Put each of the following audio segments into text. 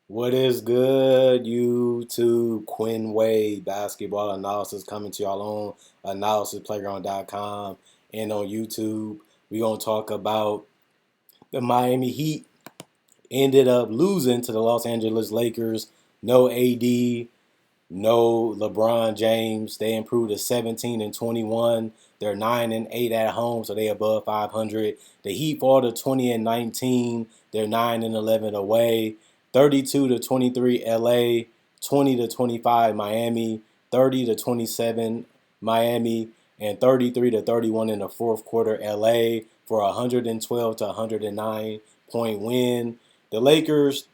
What is good, YouTube? Quinn Wade basketball analysis coming to y'all on analysisplayground.com and on YouTube. We're going to talk about the Miami Heat ended up losing to the Los Angeles Lakers. No AD, no LeBron James. They improved to 17 and 21. They're 9 and 8 at home, so they above 500. The Heat fall to 20 and 19. They're 9 and 11 away. 32 to 23 LA, 20 to 25 Miami, 30 to 27 Miami, and 33 to 31 in the fourth quarter LA for a 112 to 109 point win. The Lakers,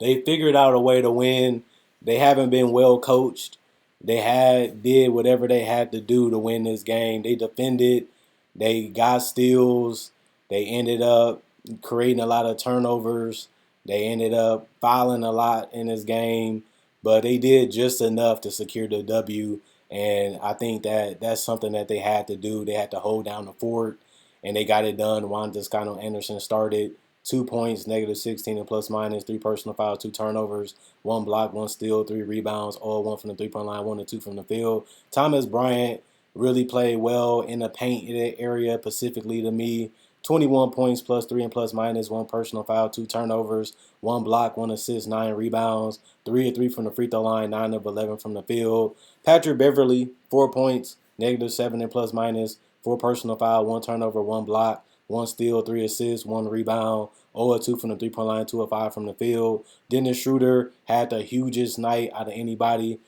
they figured out a way to win. They haven't been well coached. They did whatever they had to do to win this game. They defended. They got steals. They ended up creating a lot of turnovers. They ended up fouling a lot in this game, but they did just enough to secure the W. And I think that that's something that they had to do. They had to hold down the fort, and they got it done. Juan Toscano Anderson started 2 points, negative 16 and plus minus, three personal fouls, two turnovers, one block, one steal, three rebounds, all one from the 3 point line, one and two from the field. Thomas Bryant really played well in the paint area, specifically to me. 21 points plus three and plus minus, one personal foul, two turnovers, one block, one assist, nine rebounds, 3 of 3 from the free throw line, 9 of 11 from the field. Patrick Beverly, 4 points, negative seven and plus minus, four personal foul, one turnover, one block, one steal, three assists, one rebound, 0 of 2 from the 3 point line, 2 of 5 from the field. Dennis Schroeder had the hugest night out of anybody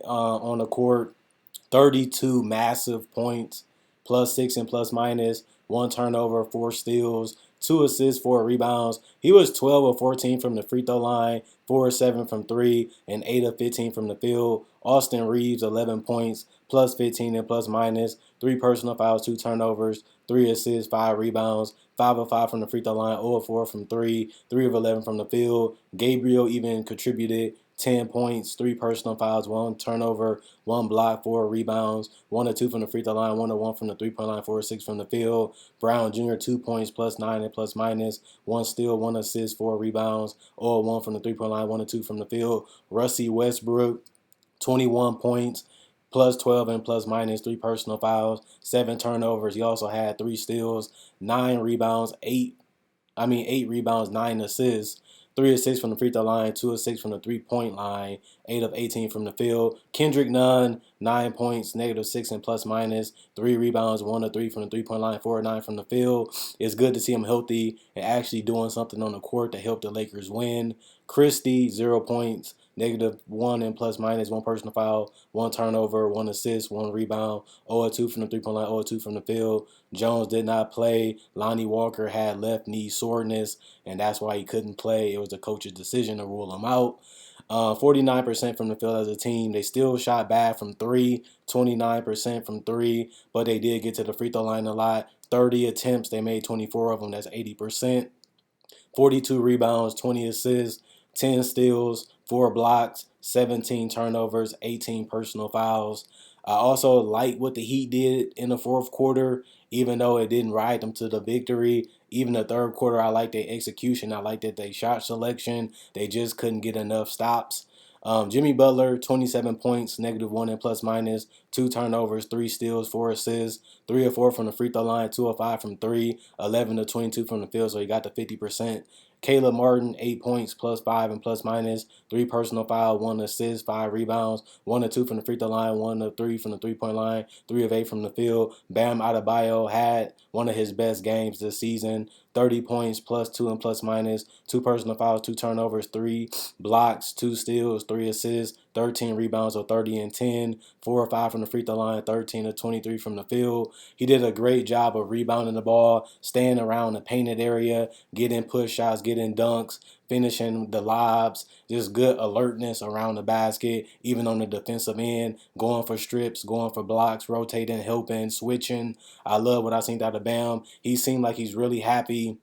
on the court. 32 massive points, plus six and plus minus, one turnover, four steals, two assists, four rebounds. He was 12 of 14 from the free throw line, 4 of 7 from three, and 8 of 15 from the field. Austin Reeves, 11 points, plus 15 and plus minus, three personal fouls, two turnovers, three assists, five rebounds, 5 of 5 from the free throw line, 0 of 4 from three, 3 of 11 from the field. Gabriel even contributed 10 points, three personal fouls, one turnover, one block, four rebounds, 1 of 2 from the free throw line, 1 of 1 from the 3 point line, 4 of 6 from the field. Brown Jr., 2 points, plus 9 and plus minus, one steal, one assist, four rebounds, all 1 from the 3 point line, 1 of 2 from the field. Rusty Westbrook, 21 points, plus 12 and plus minus, three personal fouls, seven turnovers. He also had three steals, nine rebounds, eight rebounds, nine assists, 3 of 6 from the free throw line, 2 of 6 from the 3 point line, 8 of 18 from the field. Kendrick Nunn, 9 points, negative six and plus minus, three rebounds, 1 of 3 from the 3 point line, 4 of 9 from the field. It's good to see him healthy and actually doing something on the court to help the Lakers win. Christie, 0 points, negative one and plus minus, one personal foul, one turnover, one assist, one rebound, 0 of 2 from the 3 point line, 0 of 2 from the field. Jones did not play. Lonnie Walker had left knee soreness, and that's why he couldn't play. It was the coach's decision to rule him out. 49% from the field as a team. They still shot bad from three, 29% from three, but they did get to the free throw line a lot. 30 attempts, they made 24 of them. That's 80%. 42 rebounds, 20 assists, 10 steals, 4 blocks, 17 turnovers, 18 personal fouls. I also like what the Heat did in the fourth quarter, even though it didn't ride them to the victory. Even the third quarter, I like their execution. I like that they shot selection. They just couldn't get enough stops. Jimmy Butler, 27 points, negative one and plus minus, two turnovers, three steals, four assists, 3 of 4 from the free throw line, 2 of 5 from three, 11 of 22 from the field, so he got to 50%. Caleb Martin, 8 points, plus five and plus minus, three personal foul, one assist, five rebounds, 1 of 2 from the free throw line, 1 of 3 from the 3 point line, 3 of 8 from the field. Bam Adebayo had one of his best games this season. 30 points, plus two and plus minus, two personal fouls, two turnovers, three blocks, two steals, three assists, 13 rebounds, or 30 and 10, 4 of 5 from the free throw line, 13 of 23 from the field. He did a great job of rebounding the ball, staying around the painted area, getting push shots, getting dunks, finishing the lobs, just good alertness around the basket, even on the defensive end, going for strips, going for blocks, rotating, helping, switching. I love what I seen out of Bam. He seemed like he's really happy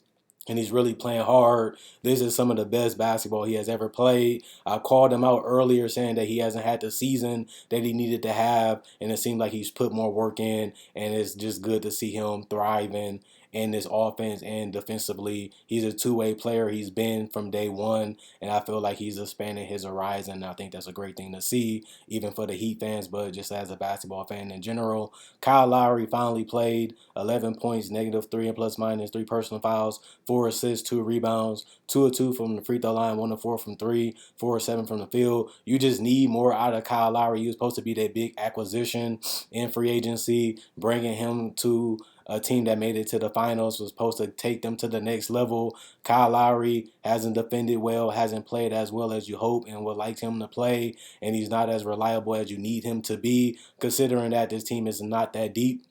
and he's really playing hard. This is some of the best basketball he has ever played. I called him out earlier saying that he hasn't had the season that he needed to have, and it seemed like he's put more work in, and it's just good to see him thriving in this offense and defensively. He's a two-way player. He's been from day one, and I feel like he's expanding his horizon. I think that's a great thing to see, even for the Heat fans, but just as a basketball fan in general. Kyle Lowry finally played 11 points, -3 and plus minus, three personal fouls, 4 assists, 2 rebounds, 2 of 2 from the free throw line, 1 of 4 from three, 4 of 7 from the field. You just need more out of Kyle Lowry. He was supposed to be that big acquisition in free agency, bringing him to a team that made it to the finals, was supposed to take them to the next level. Kyle Lowry hasn't defended well, hasn't played as well as you hope and would like him to play, and he's not as reliable as you need him to be, considering that this team is not that deep.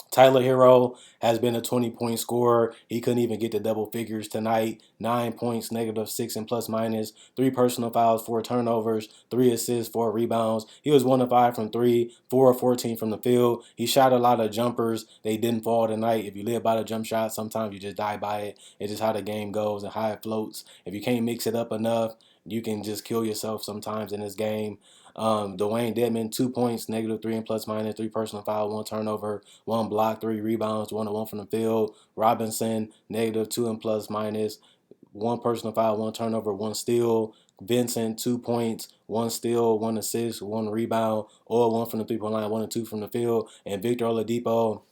Tyler Hero has been a 20-point scorer. He couldn't even get to double figures tonight. 9 points, -6 and plus minus. Three personal fouls, 4 turnovers, 3 assists, 4 rebounds. He was 1 of 5 from three, 4 of 14 from the field. He shot a lot of jumpers. They didn't fall tonight. If you live by the jump shot, sometimes you just die by it. It's just how the game goes and how it floats. If you can't mix it up enough, you can just kill yourself sometimes in this game. Dwayne Dedman, 2 points, -3 and plus minus, three personal foul, 1 turnover, 1 block, 3 rebounds, 1 of 1 from the field. Robinson, -2 and plus minus, 1 personal foul, 1 turnover, 1 steal. Vincent, 2 points, 1 steal, 1 assist, 1 rebound, or 1 from the 3 point line, 1 of 2 from the field. And Victor Oladipo,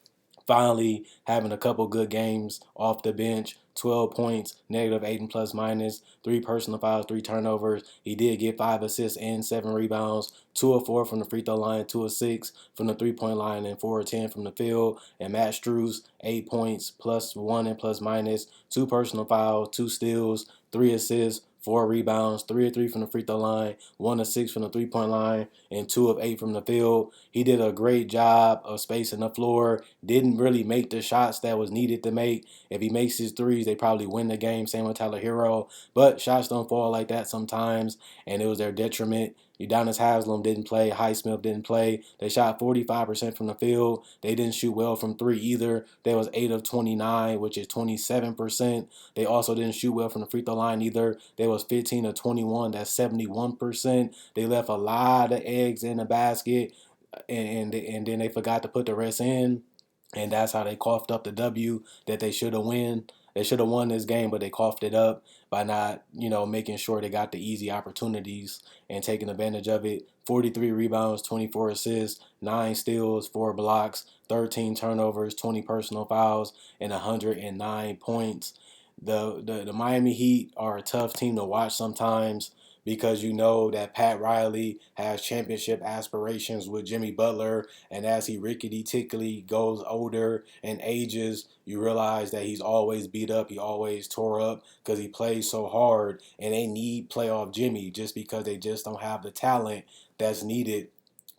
finally having a couple good games off the bench. 12 points, -8 and plus minus, three personal fouls, 3 turnovers. He did get 5 assists and 7 rebounds, 2 of 4 from the free throw line, 2 of 6 from the 3 point line, and 4 of 10 from the field. And Matt Strus, 8 points, +1 and plus minus, two personal fouls, 2 steals, 3 assists, 4 rebounds, 3 of 3 from the free throw line, 1 of 6 from the 3 point line, and 2 of 8 from the field. He did a great job of spacing the floor. Didn't really make the shots that was needed to make. If he makes his threes, they probably win the game. Same with Tyler Hero. But shots don't fall like that sometimes, and it was their detriment. Udonis Haslem didn't play. Highsmith didn't play. They shot 45% from the field. They didn't shoot well from three either. They was 8 of 29, which is 27%. They also didn't shoot well from the free throw line either. They was 15 of 21. That's 71%. They left a lot of eggs in the basket, and then they forgot to put the rest in, and that's how they coughed up the W that they should have won. They should have won this game, but they coughed it up by not, making sure they got the easy opportunities and taking advantage of it. 43 rebounds, 24 assists, 9 steals, 4 blocks, 13 turnovers, 20 personal fouls, and 109 points. The Miami Heat are a tough team to watch sometimes, because you know that Pat Riley has championship aspirations with Jimmy Butler, and as he rickety tickly goes older and ages, you realize that he's always beat up, he always tore up because he plays so hard, and they need playoff Jimmy just because they just don't have the talent that's needed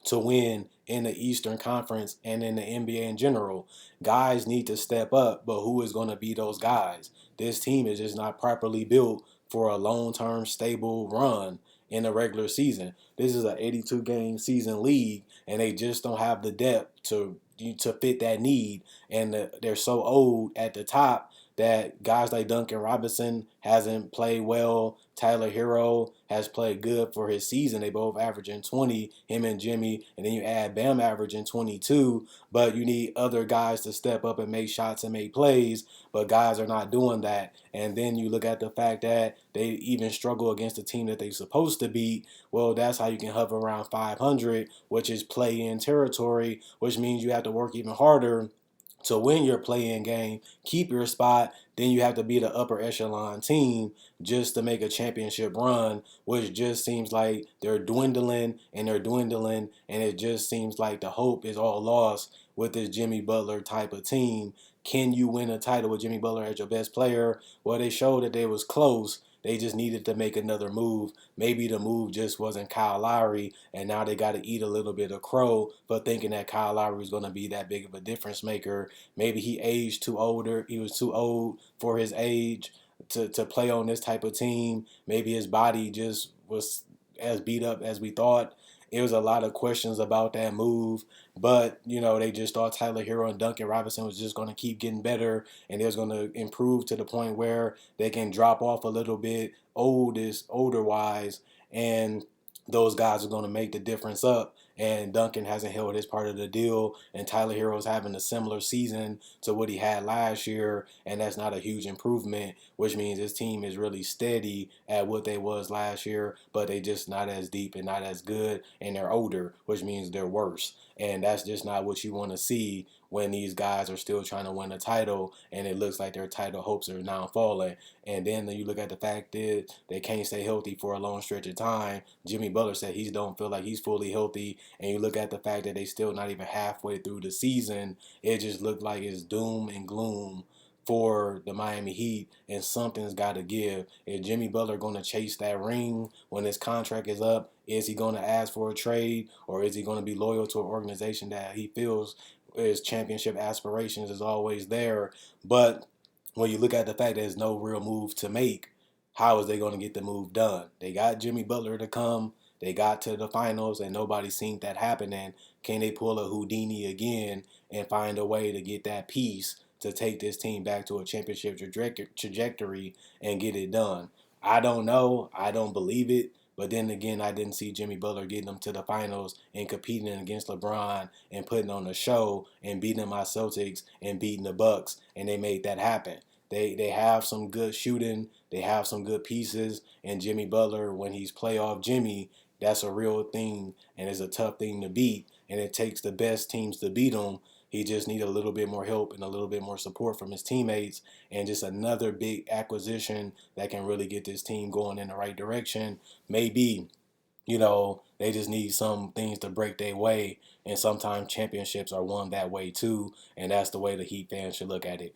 to win in the Eastern Conference and in the NBA in general. Guys need to step up, but who is going to be those guys? This team is just not properly built for a long-term stable run in the regular season. This is an 82-game season league, and they just don't have the depth to fit that need. And they're so old at the top that guys like Duncan Robinson hasn't played well. Tyler Hero has played good for his season. They both averaging 20, him and Jimmy, and then you add Bam averaging 22. But you need other guys to step up and make shots and make plays, but guys are not doing that. And then you look at the fact that they even struggle against the team that they're supposed to beat. Well, that's how you can hover around 500, which is play-in territory, which means you have to work even harder to win your play-in game, keep your spot. Then you have to be the upper echelon team just to make a championship run, which just seems like they're dwindling and they're dwindling, and it just seems like the hope is all lost with this Jimmy Butler type of team. Can you win a title with Jimmy Butler as your best player? Well, they showed that they was close. They just needed to make another move. Maybe the move just wasn't Kyle Lowry, and now they got to eat a little bit of crow for thinking that Kyle Lowry was going to be that big of a difference maker. Maybe he aged too older. He was too old for his age to play on this type of team. Maybe his body just was as beat up as we thought. It was a lot of questions about that move, but they just thought Tyler Hero and Duncan Robinson was just going to keep getting better, and it was going to improve to the point where they can drop off a little bit, older wise, and those guys are going to make the difference up. and Duncan hasn't held his part of the deal, and Tyler Hero's having a similar season to what he had last year, and that's not a huge improvement, which means his team is really steady at what they was last year, but they just not as deep and not as good, and they're older, which means they're worse. And that's just not what you want to see when these guys are still trying to win a title and it looks like their title hopes are now falling. And then you look at the fact that they can't stay healthy for a long stretch of time. Jimmy Butler said he don't feel like he's fully healthy. And you look at the fact that they still not even halfway through the season. It just looked like it's doom and gloom for the Miami Heat, and something's got to give. Is Jimmy Butler going to chase that ring when his contract is up? Is he going to ask for a trade, or is he going to be loyal to an organization that he feels his championship aspirations is always there? But when you look at the fact that there's no real move to make, how is they going to get the move done? They got Jimmy Butler to come. They got to the finals, and nobody seen that happening. Can they pull a Houdini again and find a way to get that piece to take this team back to a championship trajectory and get it done? I don't know. I don't believe it. But then again, I didn't see Jimmy Butler getting them to the finals and competing against LeBron and putting on a show and beating my Celtics and beating the Bucks, and they made that happen. They have some good shooting. They have some good pieces. And Jimmy Butler, when he's playoff Jimmy, that's a real thing, and it's a tough thing to beat. And it takes the best teams to beat him. He just needs a little bit more help and a little bit more support from his teammates, and just another big acquisition that can really get this team going in the right direction. Maybe, they just need some things to break their way, and sometimes championships are won that way too, and that's the way the Heat fans should look at it,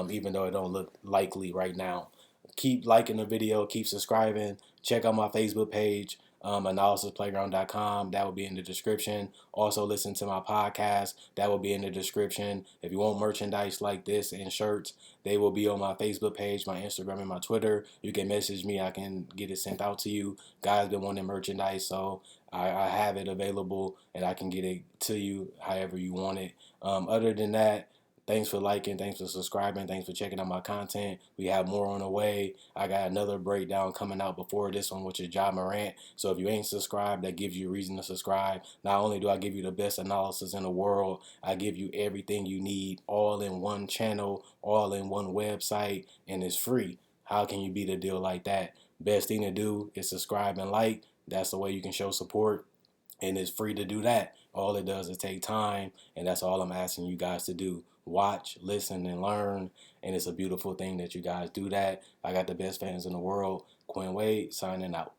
even though it don't look likely right now. Keep liking the video, keep subscribing, check out my Facebook page, analysisplayground.com. That will be in the description. Also, listen to my podcast. That will be in the description. If you want merchandise like this and shirts, they will be on my Facebook page, my Instagram, and my Twitter. You can message me. I can get it sent out to you. Guys been wanting merchandise, so I have it available, and I can get it to you however you want it. Other than that, thanks for liking, thanks for subscribing, thanks for checking out my content. We have more on the way. I got another breakdown coming out before this one, which is Ja Morant. So if you ain't subscribed, that gives you a reason to subscribe. Not only do I give you the best analysis in the world, I give you everything you need all in one channel, all in one website, and it's free. How can you beat a deal like that? Best thing to do is subscribe and like. That's the way you can show support, and it's free to do that. All it does is take time, and that's all I'm asking you guys to do. Watch, listen, and learn, and it's a beautiful thing that you guys do that. I got the best fans in the world. Quinn Wade signing out.